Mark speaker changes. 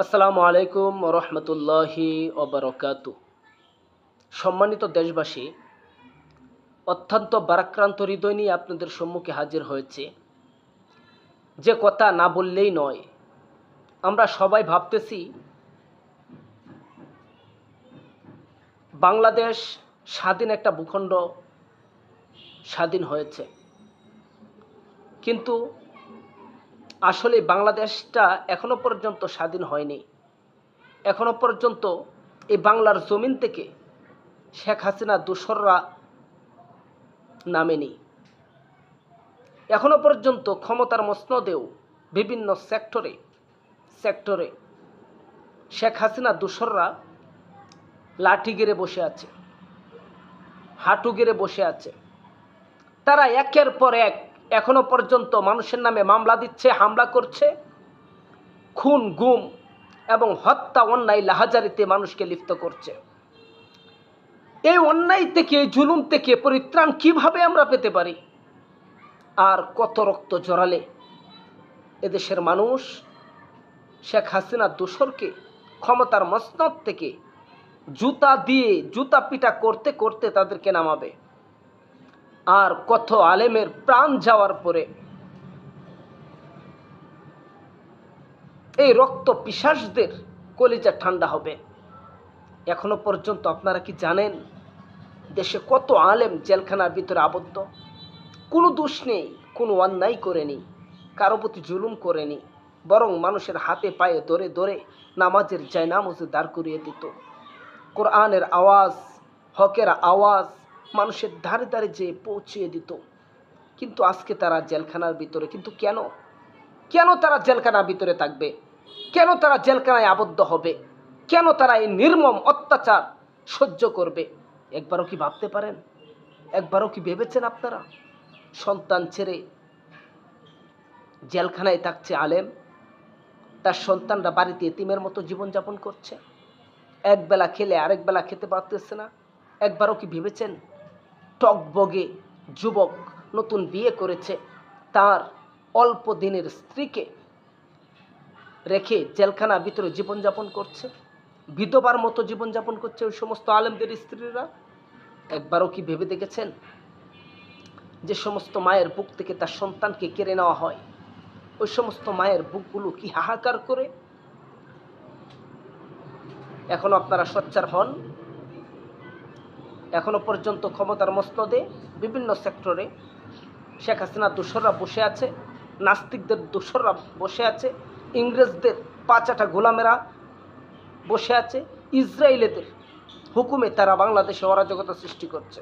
Speaker 1: আসসালামু আলাইকুম রহমতুল্লাহি ওবরকাতু। সম্মানিত দেশবাসী, অত্যন্ত বারাক্রান্ত হৃদয় নিয়ে আপনাদের সম্মুখে হাজির হয়েছে। যে কথা না বললেই নয়। আমরা সবাই ভাবতেছি বাংলাদেশ স্বাধীন একটা ভূখণ্ড স্বাধীন হয়েছে, কিন্তু আসলে বাংলাদেশটা এখনো পর্যন্ত স্বাধীন হয়নি। এখনো পর্যন্ত এই বাংলার জমিন থেকে শেখ হাসিনা দোসররা নামেনি। এখনো পর্যন্ত ক্ষমতার মসনদেও বিভিন্ন সেক্টরে শেখ হাসিনা দোসররা লাঠি গেড়ে বসে আছে, হাঁটু গেড়ে বসে আছে। তারা একের পর এক এখনো পর্যন্ত মানুষের নামে মামলা দিচ্ছে, হামলা করছে, খুন গুম এবং হত্যা অন্যায় লাহাজারিতে মানুষকে লিপ্ত করছে। এই অন্যায় থেকে, এই জুলুম থেকে পরিত্রাণ কিভাবে আমরা পেতে পারি? আর কত রক্ত জড়ালে এদেশের মানুষ শেখ হাসিনা দোসরকে ক্ষমতার মসনদ থেকে জুতা দিয়ে জুতা পিটা করতে করতে তাদেরকে নামাবে? আর কত আলেমের প্রাণ যাওয়ার পরে এই রক্ত পিশাচদের কলিজা ঠান্ডা হবে? এখনো পর্যন্ত আপনারা কি জানেন দেশে কত আলেম জেলখানার ভিতরে আবদ্ধ? কোনো দোষ নেই, কোনো অন্যায় করেনি, কারো প্রতি জুলুম করেনি, বরং মানুষের হাতে পায়ে ধরে ধরে নামাজের জায়নামাজে দাঁড় করিয়ে দিত। কোরআনের আওয়াজ, হকের আওয়াজ মানুষের ধারে ধারে যেয়ে পৌঁছিয়ে দিত। কিন্তু আজকে তারা জেলখানার ভিতরে। কিন্তু কেন তারা জেলখানার ভিতরে থাকবে? কেন তারা জেলখানায় আবদ্ধ হবে? কেন তারা এই নির্মম অত্যাচার সহ্য করবে? একবারও কি ভাবতে পারেন? একবারও কি ভেবেছেন আপনারা? সন্তান ছেড়ে জেলখানায় থাকছে আলেম, তার সন্তানরা বাড়িতে এতিমের মতো জীবনযাপন করছে। একবেলা খেলে আরেক বেলা খেতে পারতেছে না। একবারও কি ভেবেছেন? টকবগে যুবক নতুন বিয়ে করেছে, তার অল্প দিনের স্ত্রীকে রেখে জেলখানার ভিতরে জীবনযাপন করছে, বিধবার মতো জীবনযাপন করছে ওই সমস্ত আলেমদের স্ত্রীরা। একবারও কি ভেবে দেখেছেন যে সমস্ত মায়ের বুক থেকে তার সন্তানকে কেড়ে নেওয়া হয়, ওই সমস্ত মায়ের বুকগুলো কি হাহাকার করে? এখনো আপনারা সোচ্চার হন? এখনো পর্যন্ত ক্ষমতার মসনদে বিভিন্ন সেক্টরে শেখ হাসিনা দোসররা বসে আছে, নাস্তিকদের দোসররা বসে আছে, ইংরেজদের পাঁচাটা গোলামেরা বসে আছে, ইসরায়েলিদের হুকুমে তারা বাংলাদেশে অরাজকতা সৃষ্টি করছে।